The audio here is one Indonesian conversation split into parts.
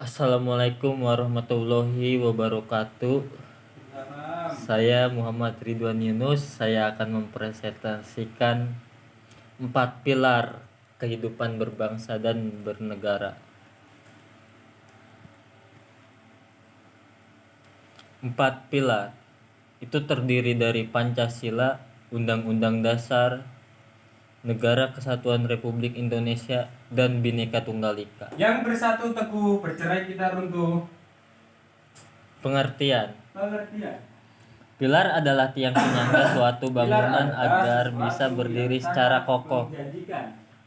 Assalamualaikum warahmatullahi wabarakatuh. Saya Muhammad Ridwan Yunus. Saya akan mempresentasikan 4 pilar kehidupan berbangsa dan bernegara. 4 pilar itu terdiri dari Pancasila, Undang-Undang Dasar Negara Kesatuan Republik Indonesia, dan Bhinneka Tunggal Ika. Yang bersatu teguh, bercerai kita runtuh. Pengertian. Pilar adalah tiang penyangga suatu bangunan agar bisa berdiri secara kokoh.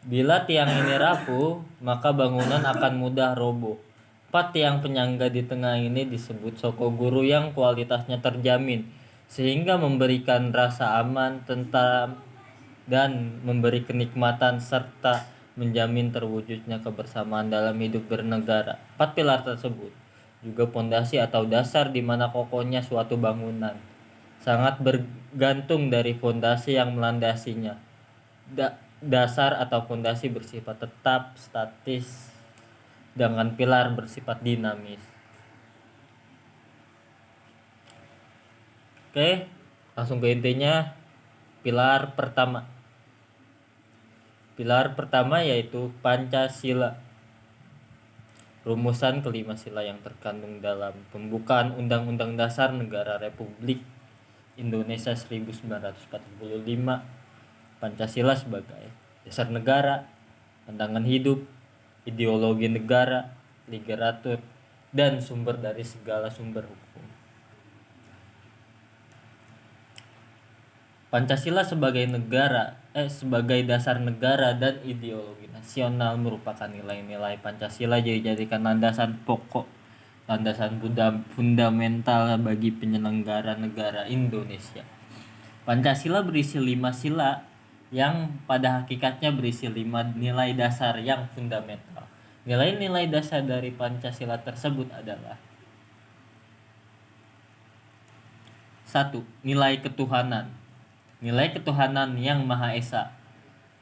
Bila tiang ini rapuh, maka bangunan akan mudah roboh. 4 tiang penyangga di tengah ini disebut sokoguru yang kualitasnya terjamin, sehingga memberikan rasa aman, tentram, dan memberi kenikmatan serta menjamin terwujudnya kebersamaan dalam hidup bernegara. 4 pilar tersebut juga pondasi atau dasar di mana kokohnya suatu bangunan sangat bergantung dari fondasi yang melandasinya. Dasar atau fondasi bersifat tetap, statis, dengan pilar bersifat dinamis. Oke, langsung ke intinya. Pilar pertama yaitu Pancasila. Rumusan kelima sila yang terkandung dalam pembukaan Undang-Undang Dasar Negara Republik Indonesia 1945. Pancasila sebagai dasar negara, pandangan hidup, ideologi negara, literatur, dan sumber dari segala sumber hukum. Pancasila sebagai dasar negara dan ideologi nasional merupakan nilai-nilai Pancasila dijadikan landasan pokok, landasan fundamental bagi penyelenggara negara Indonesia. Pancasila berisi 5 sila yang pada hakikatnya berisi 5 nilai dasar yang fundamental. Nilai-nilai dasar dari Pancasila tersebut adalah: 1. Nilai ketuhanan. Nilai ketuhanan yang Maha Esa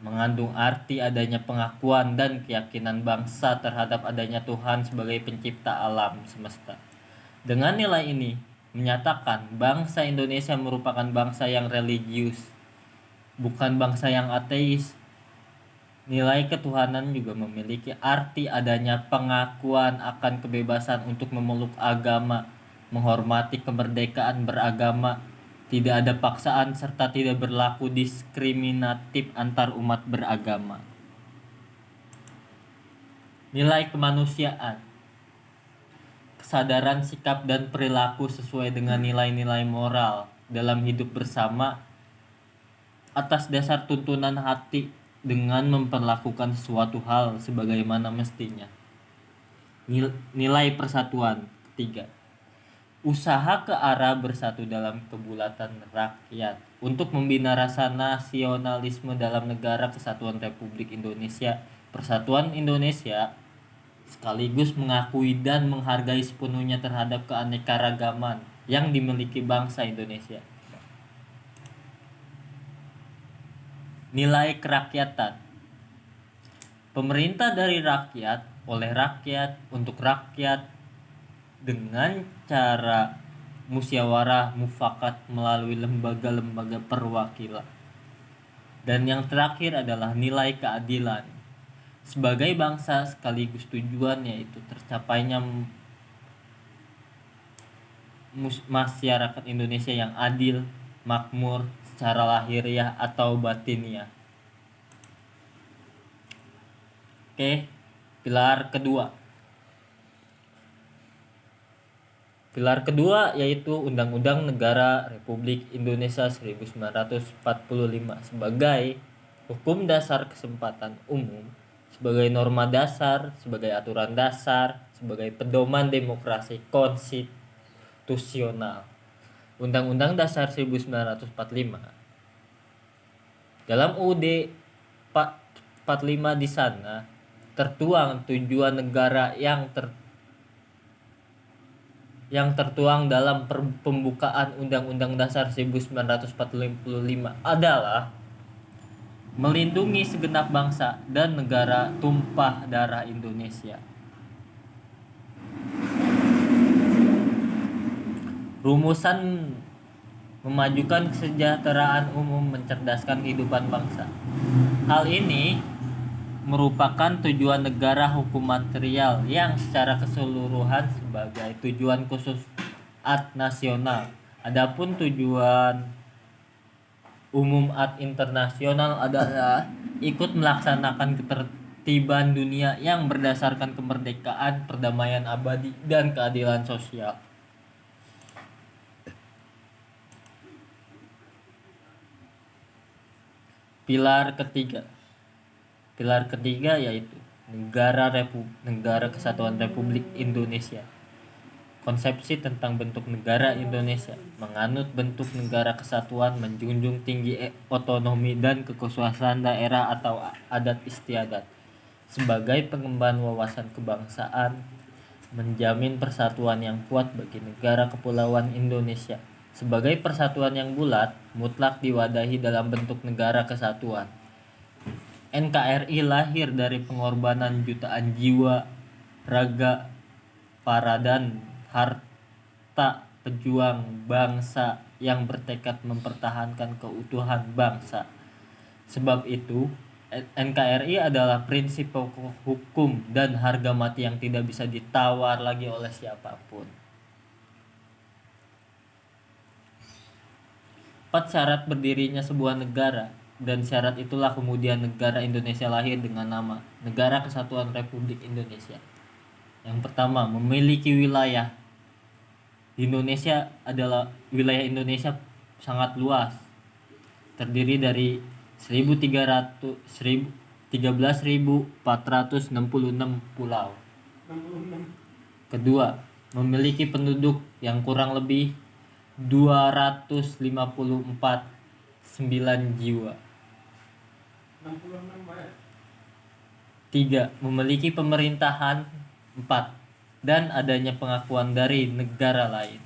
mengandung arti adanya pengakuan dan keyakinan bangsa terhadap adanya Tuhan sebagai pencipta alam semesta. Dengan nilai ini menyatakan bangsa Indonesia merupakan bangsa yang religius, bukan bangsa yang ateis. Nilai ketuhanan juga memiliki arti adanya pengakuan akan kebebasan untuk memeluk agama, menghormati kemerdekaan beragama, tidak ada paksaan, serta tidak berlaku diskriminatif antar umat beragama. Nilai kemanusiaan. Kesadaran sikap dan perilaku sesuai dengan nilai-nilai moral dalam hidup bersama atas dasar tuntunan hati dengan memperlakukan suatu hal sebagaimana mestinya. Nilai persatuan. Ketiga, usaha ke arah bersatu dalam kebulatan rakyat untuk membina rasa nasionalisme dalam negara kesatuan Republik Indonesia. Persatuan Indonesia sekaligus mengakui dan menghargai sepenuhnya terhadap keanekaragaman yang dimiliki bangsa Indonesia. Nilai kerakyatan. Pemerintah dari rakyat, oleh rakyat, untuk rakyat, dengan cara musyawarah mufakat melalui lembaga-lembaga perwakilan. Dan yang terakhir adalah nilai keadilan. Sebagai bangsa sekaligus tujuan yaitu tercapainya masyarakat Indonesia yang adil, makmur secara lahiriah atau batiniah. Oke, pilar kedua. Pilar kedua yaitu Undang-Undang Negara Republik Indonesia 1945 sebagai hukum dasar kesempatan umum, sebagai norma dasar, sebagai aturan dasar, sebagai pedoman demokrasi konstitusional. Undang-Undang Dasar 1945 dalam UUD 45 di sana tertuang tujuan negara yang tertuang dalam pembukaan Undang-Undang Dasar 1945 adalah melindungi segenap bangsa dan negara tumpah darah Indonesia. Rumusan memajukan kesejahteraan umum, mencerdaskan kehidupan bangsa. Hal ini merupakan tujuan negara hukum material yang secara keseluruhan sebagai tujuan khusus ad nasional. Adapun tujuan umum ad internasional adalah ikut melaksanakan ketertiban dunia yang berdasarkan kemerdekaan, perdamaian abadi, dan keadilan sosial. Pilar ketiga yaitu Negara Kesatuan Republik Indonesia. Konsepsi tentang bentuk negara Indonesia menganut bentuk negara kesatuan, menjunjung tinggi otonomi dan kekhususan daerah atau adat istiadat sebagai pengemban wawasan kebangsaan, menjamin persatuan yang kuat bagi negara kepulauan Indonesia sebagai persatuan yang bulat mutlak diwadahi dalam bentuk negara kesatuan. NKRI lahir dari pengorbanan jutaan jiwa, raga, para dan harta pejuang bangsa yang bertekad mempertahankan keutuhan bangsa. Sebab itu, NKRI adalah prinsip pokok hukum dan harga mati yang tidak bisa ditawar lagi oleh siapapun. 4 syarat berdirinya sebuah negara, dan syarat itulah kemudian negara Indonesia lahir dengan nama Negara Kesatuan Republik Indonesia. Yang pertama, memiliki wilayah. Wilayah Indonesia sangat luas, terdiri dari 13.466 pulau. Kedua, memiliki penduduk yang kurang lebih 254,9 jiwa. 3. Memiliki pemerintahan. 4. Dan adanya pengakuan dari negara lain.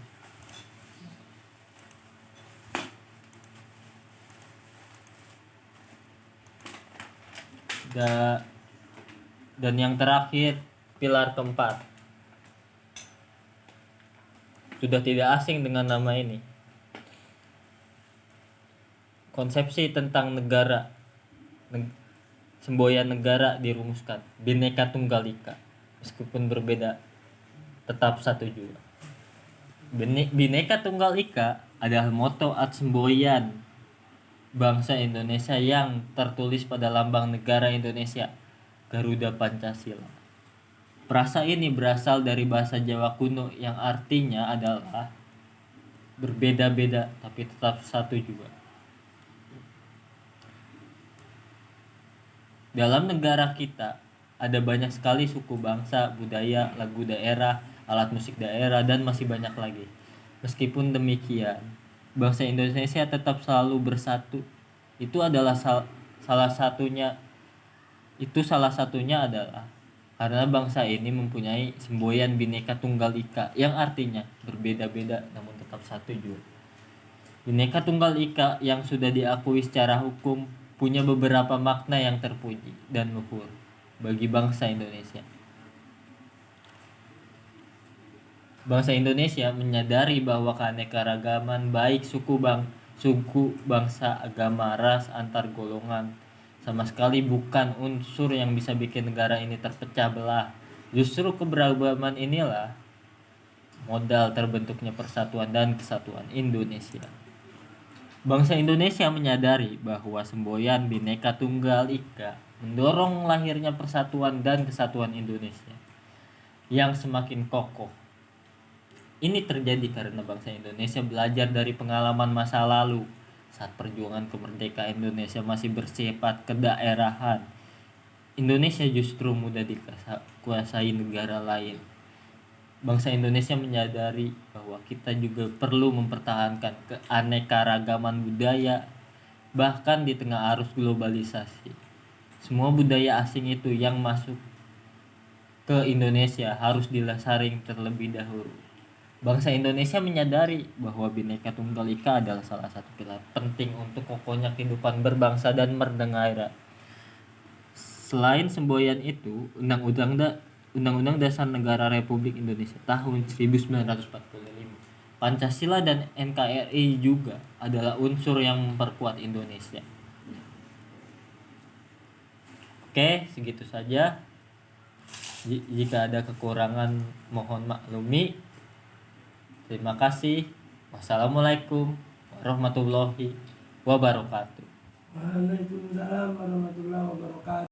Dan yang terakhir, pilar keempat. Sudah tidak asing dengan nama ini. Konsepsi tentang semboyan negara dirumuskan, Bhinneka Tunggal Ika, meskipun berbeda tetap satu jua. Bhinneka Tunggal Ika adalah moto atau semboyan bangsa Indonesia yang tertulis pada lambang negara Indonesia, Garuda Pancasila. Frasa ini berasal dari bahasa Jawa kuno yang artinya adalah berbeda-beda tapi tetap satu juga. Dalam negara kita ada banyak sekali suku bangsa, budaya, lagu daerah, alat musik daerah, dan masih banyak lagi. Meskipun demikian, bangsa Indonesia tetap selalu bersatu. Salah satunya adalah karena bangsa ini mempunyai semboyan Bhinneka Tunggal Ika yang artinya berbeda-beda namun tetap satu juga. Bhinneka Tunggal Ika yang sudah diakui secara hukum punya beberapa makna yang terpuji dan luhur bagi bangsa Indonesia. Bangsa Indonesia menyadari bahwa keanekaragaman baik suku, bangsa, agama, ras, antar golongan sama sekali bukan unsur yang bisa bikin negara ini terpecah belah. Justru keberagaman inilah modal terbentuknya persatuan dan kesatuan Indonesia. Bangsa Indonesia menyadari bahwa semboyan Bhinneka Tunggal Ika mendorong lahirnya persatuan dan kesatuan Indonesia yang semakin kokoh. Ini terjadi karena bangsa Indonesia belajar dari pengalaman masa lalu saat perjuangan kemerdekaan Indonesia masih bersifat kedaerahan. Indonesia justru mudah dikuasai negara lain. Bangsa Indonesia menyadari bahwa kita juga perlu mempertahankan keanekaragaman budaya bahkan di tengah arus globalisasi. Semua budaya asing itu yang masuk ke Indonesia harus disaring terlebih dahulu. Bangsa Indonesia menyadari bahwa Bhinneka Tunggal Ika adalah salah satu pilar penting untuk kokohnya kehidupan berbangsa dan bernegara. Selain semboyan itu, Undang-Undang Dasar Negara Republik Indonesia tahun 1945 Pancasila dan NKRI juga adalah unsur yang memperkuat Indonesia. Oke, segitu saja. Jika ada kekurangan mohon maklumi. Terima kasih. Wassalamualaikum warahmatullahi wabarakatuh. Waalaikumsalam warahmatullahi wabarakatuh.